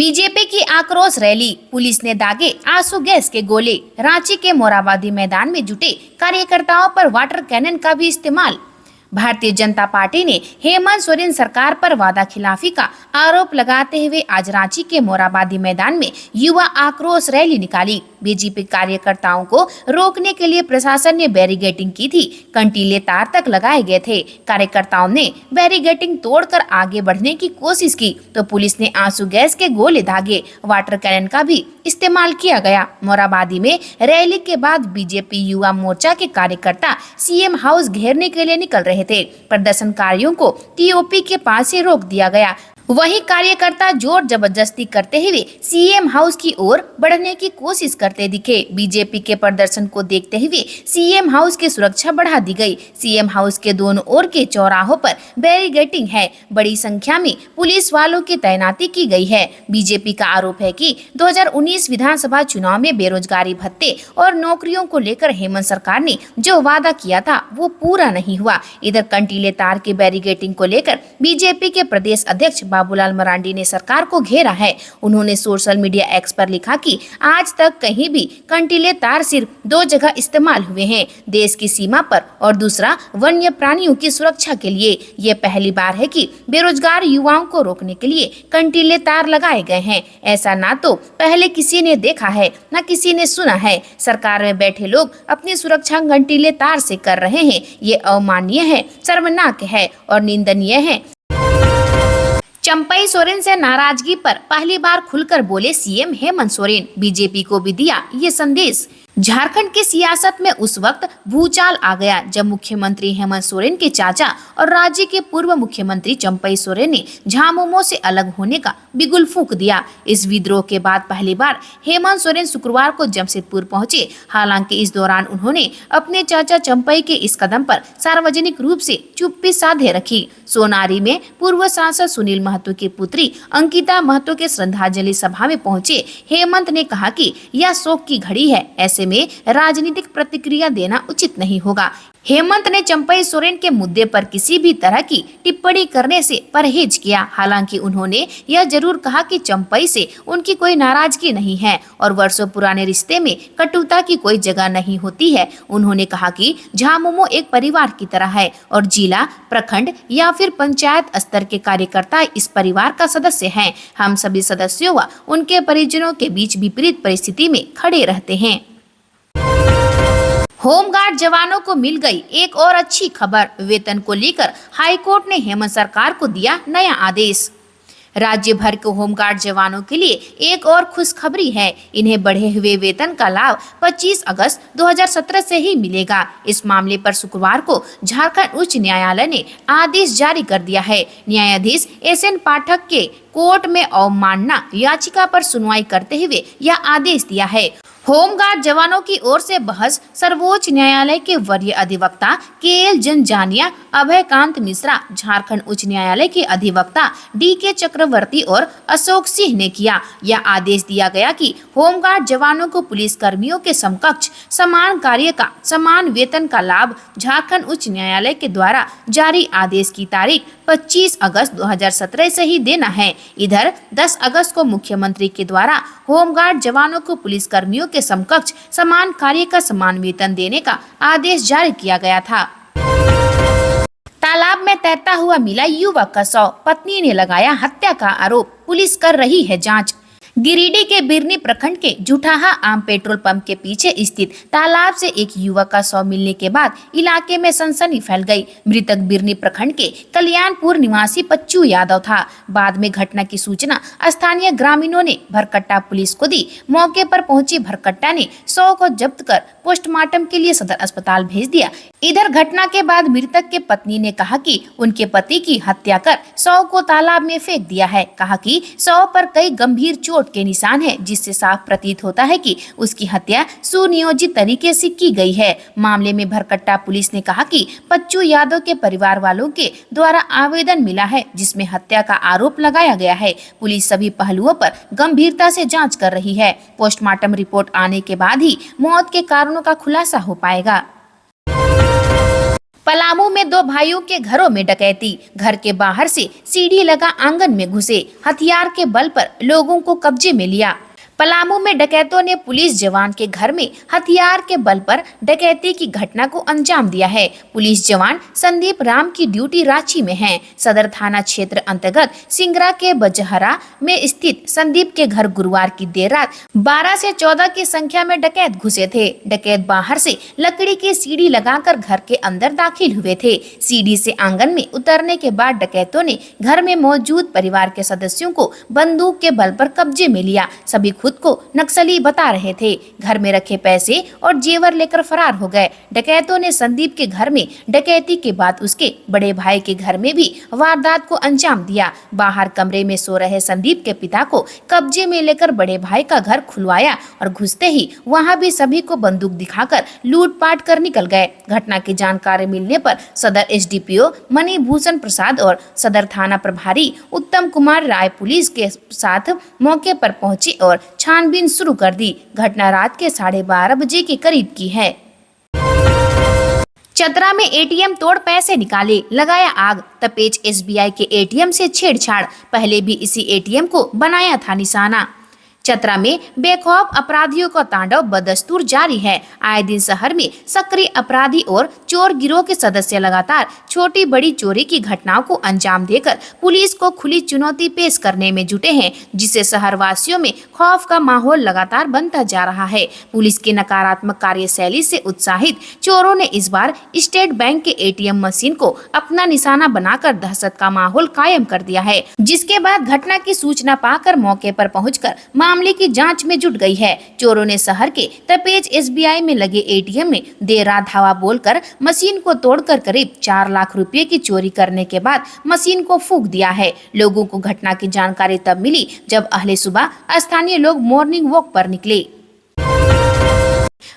BJP की आक्रोश rally, police ने दागे आंसू गैस के गोले। रांची के मोरहाबादी मैदान में जुटे कार्यकर्ताओं पर वाटर कैनन का भी इस्तेमाल। भारतीय जनता पार्टी ने हेमंत सोरेन सरकार पर वादा खिलाफी का आरोप लगाते हुए आज रांची के मोरहाबादी मैदान में युवा आक्रोश रैली निकाली। बीजेपी कार्यकर्ताओं को रोकने के लिए प्रशासन ने बैरिकेडिंग की थी। कंटीले तार तक लगाए गए थे। कार्यकर्ताओं ने बैरिकेडिंग तोड़कर आगे बढ़ने की कोशिश की तो पुलिस ने आंसू गैस के गोले दागे, वाटर कैनन का भी इस्तेमाल किया गया। मोरहाबादी में रैली के बाद बीजेपी युवा मोर्चा के कार्यकर्ता सीएम हाउस घेरने के लिए निकल रहे थे। प्रदर्शनकारियों को टीओपी के पास से रोक दिया गया। वहीं कार्यकर्ता जोर जबरदस्ती करते हुए सीएम हाउस की ओर बढ़ने की कोशिश करते दिखे। बीजेपी के प्रदर्शन को देखते हुए सीएम हाउस की सुरक्षा बढ़ा दी गई। सीएम हाउस के दोनों ओर के चौराहों पर बैरिकेडिंग है। बड़ी संख्या में पुलिस वालों की तैनाती की गई है। बीजेपी का आरोप है कि 2019 विधानसभा चुनाव में बेरोजगारी भत्ते और नौकरियों को लेकर हेमंत सरकार ने जो वादा किया था वो पूरा नहीं हुआ। इधर कंटीले तार की बैरिकेडिंग को लेकर बीजेपी के प्रदेश अध्यक्ष बाबूलाल मरांडी ने सरकार को घेरा है। उन्होंने सोशल मीडिया एक्स पर लिखा कि आज तक कहीं भी कंटीले तार सिर्फ 2 जगह इस्तेमाल हुए हैं, देश की सीमा पर और दूसरा वन्य प्राणियों की सुरक्षा के लिए। ये पहली बार है कि बेरोजगार युवाओं को रोकने के लिए कंटीले तार लगाए गए हैं। ऐसा ना तो पहले किसी ने देखा है न किसी ने सुना है। सरकार में बैठे लोग अपनी सुरक्षा कंटीले तार से कर रहे हैं। ये अमानवीय है, शर्मनाक है और निंदनीय है। चंपई सोरेन से नाराजगी पर पहली बार खुलकर बोले सीएम हेमंत सोरेन। बीजेपी को भी दिया ये संदेश। झारखंड की सियासत में उस वक्त भूचाल आ गया जब मुख्यमंत्री हेमंत सोरेन के चाचा और राज्य के पूर्व मुख्यमंत्री चंपई सोरेन ने झामुमो से अलग होने का बिगुल फूंक दिया। इस विद्रोह के बाद पहली बार हेमंत सोरेन शुक्रवार को जमशेदपुर पहुंचे। हालांकि इस दौरान उन्होंने अपने चाचा चंपई के इस कदम पर सार्वजनिक रूप से चुप्पी साधे रखी। सोनारी में पूर्व सांसद सुनील महतो की पुत्री अंकिता महतो के श्रद्धांजलि सभा में पहुंचे हेमंत ने कहा कि यह शोक की घड़ी है, ऐसे में राजनीतिक प्रतिक्रिया देना उचित नहीं होगा। हेमंत ने चंपई सोरेन के मुद्दे पर किसी भी तरह की टिप्पणी करने से परहेज किया। हालांकि उन्होंने यह जरूर कहा कि चंपई से उनकी कोई नाराजगी नहीं है और वर्षों पुराने रिश्ते में कटुता की कोई जगह नहीं होती है। उन्होंने कहा कि झामुमो एक परिवार की तरह है और जिला, प्रखंड या फिर पंचायत स्तर के कार्यकर्ता इस परिवार का सदस्य हैं। हम सभी सदस्यों व उनके परिजनों के बीच विपरीत परिस्थिति में खड़े रहते हैं। होमगार्ड जवानों को मिल गई एक और अच्छी खबर। वेतन को लेकर हाईकोर्ट ने हेमंत सरकार को दिया नया आदेश। राज्य भर के होमगार्ड जवानों के लिए एक और खुशखबरी है। इन्हें बढ़े हुए वेतन का लाभ 25 अगस्त 2017 से ही मिलेगा। इस मामले पर शुक्रवार को झारखंड उच्च न्यायालय ने आदेश जारी कर दिया है। न्यायाधीश एसएन पाठक के कोर्ट में अवमानना याचिका पर सुनवाई करते हुए यह आदेश दिया है। होमगार्ड जवानों की ओर से बहस सर्वोच्च न्यायालय के वरीय अधिवक्ता केएल जनजानिया, अभयकांत मिश्रा, झारखंड उच्च न्यायालय के अधिवक्ता डीके चक्रवर्ती और अशोक सिंह ने किया। यह आदेश दिया गया कि होमगार्ड जवानों को पुलिस कर्मियों के समकक्ष समान कार्य का समान वेतन का लाभ झारखंड उच्च न्यायालय के द्वारा जारी आदेश की तारीख 25 अगस्त 2017 से ही देना है। इधर 10 अगस्त को मुख्यमंत्री के द्वारा होमगार्ड जवानों को पुलिस कर्मियों के समकक्ष समान कार्य का समान वेतन देने का आदेश जारी किया गया था। तालाब में तैरता हुआ मिला युवक का शव, पत्नी ने लगाया हत्या का आरोप, पुलिस कर रही है जांच। गिरिडीह के बिरनी प्रखंड के जुठाहा आम पेट्रोल पंप के पीछे स्थित तालाब से एक युवक का शव मिलने के बाद इलाके में सनसनी फैल गई। मृतक बिरनी प्रखंड के कल्याणपुर निवासी पच्चू यादव था। बाद में घटना की सूचना स्थानीय ग्रामीणों ने भरकट्टा पुलिस को दी। मौके पर पहुंची भरकट्टा ने शव को जब्त कर पोस्टमार्टम के लिए सदर अस्पताल भेज दिया। इधर घटना के बाद मृतक के पत्नी ने कहा कि उनके पति की हत्या कर शव को तालाब में फेंक दिया है। कहा कि शव पर कई गंभीर चोट के निशान है, जिससे साफ प्रतीत होता है कि उसकी हत्या सुनियोजित तरीके से की गई है। मामले में भरकट्टा पुलिस ने कहा कि पच्चू यादव के परिवार वालों के द्वारा आवेदन मिला है जिसमें हत्या का आरोप लगाया गया है। पुलिस सभी पहलुओं पर गंभीरता से जांच कर रही है। पोस्टमार्टम रिपोर्ट आने के बाद ही मौत के कारणों का खुलासा हो पाएगा। पलामू में दो भाइयों के घरों में डकैती, घर के बाहर से सीढ़ी लगा आंगन में घुसे, हथियार के बल पर लोगों को कब्जे में लिया। पलामू में डकैतों ने पुलिस जवान के घर में हथियार के बल पर डकैती की घटना को अंजाम दिया है। पुलिस जवान संदीप राम की ड्यूटी रांची में है। सदर थाना क्षेत्र अंतर्गत सिंगरा के बजहरा में स्थित संदीप के घर गुरुवार की देर रात 12 से 14 की संख्या में डकैत घुसे थे। डकैत बाहर से लकड़ी की सीढ़ी लगाकर घर के अंदर दाखिल हुए थे। सीढ़ी से आंगन में उतरने के बाद डकैतों ने घर में मौजूद परिवार के सदस्यों को बंदूक के बल पर कब्जे में लिया। सभी खुद को नक्सली बता रहे थे। घर में रखे पैसे और जेवर लेकर फरार हो गए। डकैतों ने संदीप के घर में डकैती के बाद उसके बड़े भाई के घर में भी वारदात को अंजाम दिया। बाहर कमरे में सो रहे संदीप के पिता को कब्जे में लेकर बड़े भाई का घर खुलवाया और घुसते ही वहां भी सभी को बंदूक दिखाकर लूटपाट कर निकल गए। घटना की जानकारी मिलने पर सदर एसडीपीओ मणिभूषण प्रसाद और सदर थाना प्रभारी उत्तम कुमार राय पुलिस के साथ मौके पर पहुंचे और छानबीन शुरू कर दी। घटना रात के 12:30 बजे के करीब की है। चतरा में एटीएम तोड़ पैसे निकाले, लगाया आग, तपेज एसबीआई के एटीएम से छेड़छाड़, पहले भी इसी एटीएम को बनाया था निशाना। चतरा में बेखौफ अपराधियों का तांडव बदस्तूर जारी है। आए दिन शहर में सक्रिय अपराधी और चोर गिरोह के सदस्य लगातार छोटी बड़ी चोरी की घटनाओं को अंजाम देकर पुलिस को खुली चुनौती पेश करने में जुटे हैं, जिससे शहरवासियों में खौफ का माहौल लगातार बनता जा रहा है। पुलिस की नकारात्मक कार्यशैली से उत्साहित चोरों ने इस बार स्टेट बैंक के एटीएम मशीन को अपना निशाना बनाकर दहशत का माहौल कायम कर दिया है, जिसके बाद घटना की सूचना पाकर मौके पर पहुंचकर मामले की जांच में जुट गई है। चोरों ने शहर के तपेज एसबीआई में लगे एटीएम में देर रात धावा बोलकर मशीन को तोड़कर करीब 4 लाख रुपए की चोरी करने के बाद मशीन को फूंक दिया है। लोगों को घटना की जानकारी तब मिली जब अहले सुबह स्थानीय लोग मॉर्निंग वॉक पर निकले।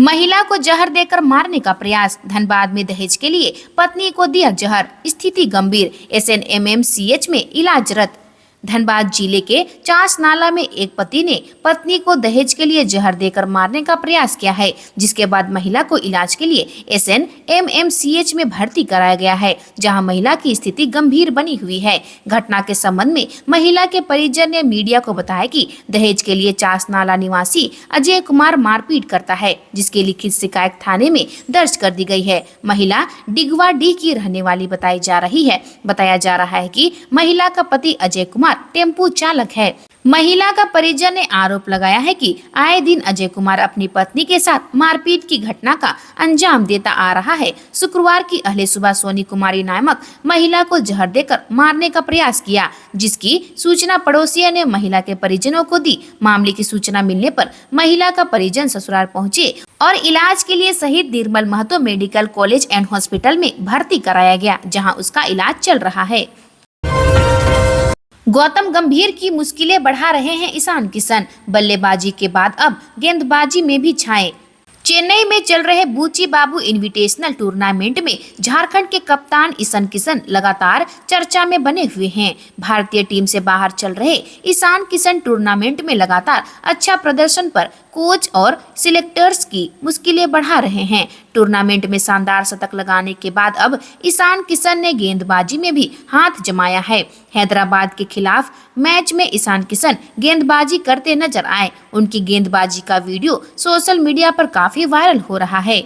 महिला को जहर देकर मारने का प्रयास, धनबाद में दहेज के लिए पत्नी को दिया जहर, स्थिति गंभीर, एसएनएमएमसीएच में इलाजरत। धनबाद जिले के चास नाला में एक पति ने पत्नी को दहेज के लिए जहर देकर मारने का प्रयास किया है, जिसके बाद महिला को इलाज के लिए एसएनएमएमसीएच में भर्ती कराया गया है, जहां महिला की स्थिति गंभीर बनी हुई है। घटना के संबंध में महिला के परिजन ने मीडिया को बताया कि दहेज के लिए चास नाला निवासी अजय कुमार मारपीट करता है, जिसकी लिखित शिकायत थाने में दर्ज कर दी गई है। महिला डिगवा डी की रहने वाली बताई जा रही है। बताया जा रहा है कि महिला का पति अजय कुमार टेम्पू चालक है। महिला का परिजन ने आरोप लगाया है कि आए दिन अजय कुमार अपनी पत्नी के साथ मारपीट की घटना का अंजाम देता आ रहा है। शुक्रवार की अहले सुबह सोनी कुमारी नामक महिला को जहर देकर मारने का प्रयास किया, जिसकी सूचना पड़ोसियों ने महिला के परिजनों को दी। मामले की सूचना मिलने पर महिला का परिजन ससुराल पहुंचे और इलाज के लिए Shaheed Nirmal Mahato medical college and hospital में भर्ती कराया गया, जहाँ उसका इलाज चल रहा है। गौतम गंभीर की मुश्किलें बढ़ा रहे हैं ईशान किशन, बल्लेबाजी के बाद अब गेंदबाजी में भी छाए। चेन्नई में चल रहे बूची बाबू इनविटेशनल टूर्नामेंट में झारखंड के कप्तान ईशान किशन लगातार चर्चा में बने हुए हैं। भारतीय टीम से बाहर चल रहे ईशान किशन टूर्नामेंट में लगातार अच्छा प्रदर्शन पर कोच और सिलेक्टर्स की मुश्किलें बढ़ा रहे हैं। टूर्नामेंट में शानदार शतक लगाने के बाद अब ईशान किशन ने गेंदबाजी में भी हाथ जमाया है। हैदराबाद के खिलाफ मैच में ईशान किशन गेंदबाजी करते नजर आए। उनकी गेंदबाजी का वीडियो सोशल मीडिया पर काफी वायरल हो रहा है।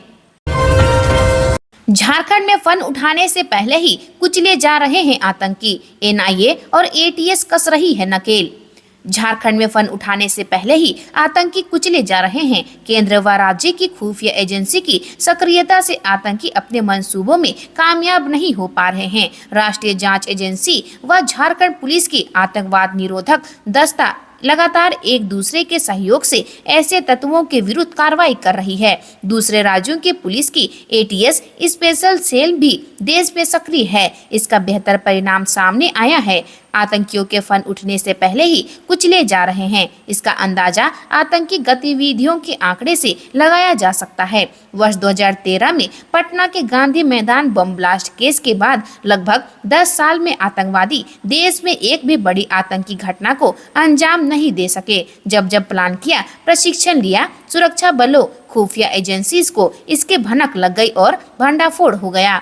झारखंड में फन उठाने से पहले ही कुचले जा रहे हैं आतंकी, एनआईए और एटीएस कस रही है नकेल। झारखंड में फन उठाने से पहले ही आतंकी कुचले जा रहे हैं। केंद्र व राज्य की खुफिया एजेंसी की सक्रियता से आतंकी अपने मंसूबों में कामयाब नहीं हो पा रहे हैं। राष्ट्रीय जांच एजेंसी व झारखंड पुलिस की आतंकवाद निरोधक दस्ता लगातार एक दूसरे के सहयोग से ऐसे तत्वों के विरुद्ध कार्रवाई कर रही है। दूसरे राज्यों के पुलिस की एटीएस स्पेशल सेल भी देश में सक्रिय है। इसका बेहतर परिणाम सामने आया है। आतंकियों के फन उठने से पहले ही कुचले जा रहे हैं। इसका अंदाजा आतंकी गतिविधियों के आंकड़े से लगाया जा सकता है। वर्ष 2013 में पटना के गांधी मैदान बम ब्लास्ट केस के बाद लगभग 10 साल में आतंकवादी देश में एक भी बड़ी आतंकी घटना को अंजाम नहीं दे सके। जब प्लान किया, प्रशिक्षण लिया, सुरक्षा बलों, खुफिया एजेंसीज को इसके भनक लग गई और भंडाफोड़ हो गया।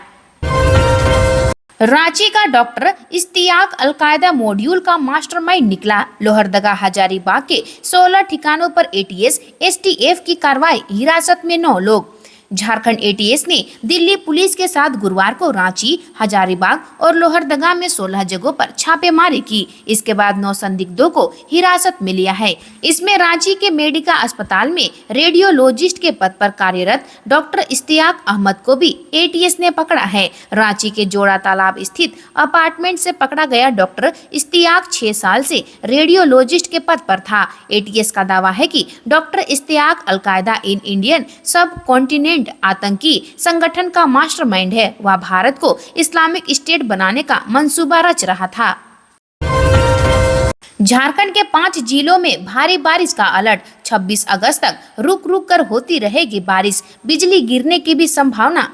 रांची का डॉक्टर इश्तियाक अलकायदा मॉड्यूल का मास्टरमाइंड निकला। लोहरदगा हजारीबाग के 16 ठिकानों पर एटीएस एसटीएफ की कार्रवाई, हिरासत में 9 लोग। झारखंड एटीएस ने दिल्ली पुलिस के साथ गुरुवार को रांची, हजारीबाग और लोहरदगा में 16 जगहों पर छापेमारी की। इसके बाद 9 संदिग्धों को हिरासत में लिया है। इसमें रांची के मेडिका अस्पताल में रेडियोलॉजिस्ट के पद पर कार्यरत डॉक्टर इश्तियाक अहमद को भी एटीएस ने पकड़ा है। रांची के जोड़ा तालाब स्थित अपार्टमेंट से पकड़ा गया डॉक्टर इश्तियाक 6 साल से रेडियोलॉजिस्ट के पद पर था। एटीएस का दावा है कि doctor Ishtiaq al Qaeda in Indian subcontinent आतंकी संगठन का मास्टरमाइंड है। वह भारत को इस्लामिक स्टेट बनाने का मंसूबा रच रहा था। झारखंड के 5 जिलों में भारी बारिश का अलर्ट। 26 अगस्त तक रुक रुक कर होती रहेगी बारिश, बिजली गिरने की भी संभावना।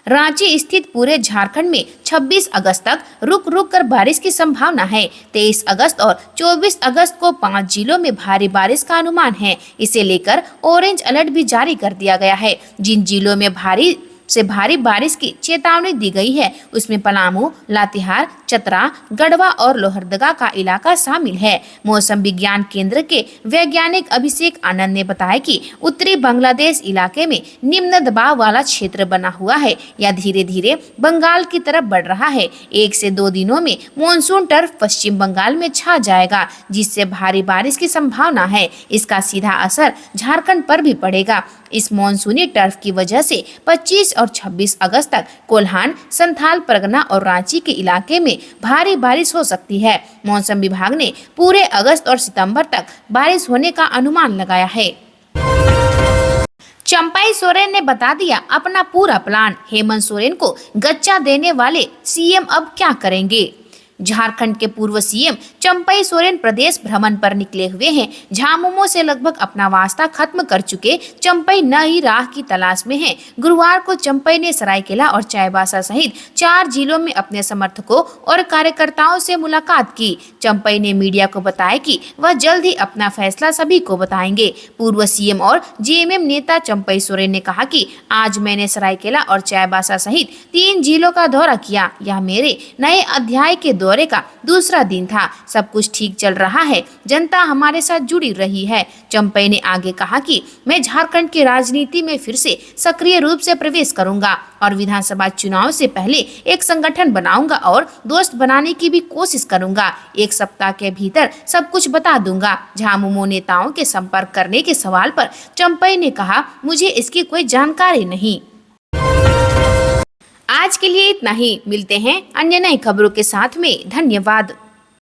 रांची स्थित पूरे झारखंड में 26 अगस्त तक रुक रुक कर बारिश की संभावना है। 23 अगस्त और 24 अगस्त को 5 जिलों में भारी बारिश का अनुमान है। इसे लेकर ऑरेंज अलर्ट भी जारी कर दिया गया है। जिन जिलों में भारी से भारी बारिश की चेतावनी दी गई है उसमें पलामू, लातेहार, चतरा, गढ़वा और लोहरदगा का इलाका शामिल है। मौसम विज्ञान केंद्र के वैज्ञानिक अभिषेक आनंद ने बताया कि उत्तरी बांग्लादेश इलाके में निम्न दबाव वाला क्षेत्र बना हुआ है। यह धीरे धीरे बंगाल की तरफ बढ़ रहा है। 1 से 2 दिनों में मानसून टर्फ पश्चिम बंगाल में छा जाएगा, जिससे भारी बारिश की संभावना है। इसका सीधा असर झारखंड पर भी पड़ेगा। इस मानसूनी टर्फ की वजह से 25 और 26 अगस्त तक कोल्हान, संथाल परगना और रांची के इलाके में भारी बारिश हो सकती है। मौसम विभाग ने पूरे अगस्त और सितंबर तक बारिश होने का अनुमान लगाया है। चंपाई सोरेन ने बता दिया अपना पूरा प्लान। हेमंत सोरेन को गच्चा देने वाले सीएम अब क्या करेंगे? झारखंड के पूर्व सीएम चंपाई सोरेन प्रदेश भ्रमण पर निकले हुए हैं। झामुमो से लगभग अपना वास्ता खत्म कर चुके चंपाई नई राह की तलाश में हैं। गुरुवार को चंपाई ने सरायकेला और चाईबासा सहित 4 जिलों में अपने समर्थकों और कार्यकर्ताओं से मुलाकात की। चंपाई ने मीडिया को बताया कि वह जल्द ही अपना फैसला सभी को बताएंगे। पूर्व सीएम और जेएमएम नेता चंपाई सोरेन ने कहा कि आज मैंने सरायकेला और चाईबासा सहित 3 जिलों का दौरा किया। यह मेरे नए अध्याय के दौरे का दूसरा दिन था। सब कुछ ठीक चल रहा है, जनता हमारे साथ जुड़ी रही है। चंपाई ने आगे कहा कि मैं झारखंड की राजनीति में फिर से सक्रिय रूप से प्रवेश करूंगा और विधानसभा चुनाव से पहले एक संगठन बनाऊंगा और दोस्त बनाने की भी कोशिश करूंगा। 1 सप्ताह के भीतर सब कुछ बता दूंगा। झामुमो नेताओं के संपर्क करने के सवाल पर चंपाई ने कहा, मुझे इसकी कोई जानकारी नहीं। आज के लिए इतना ही। मिलते हैं अन्य नई खबरों के साथ में। धन्यवाद।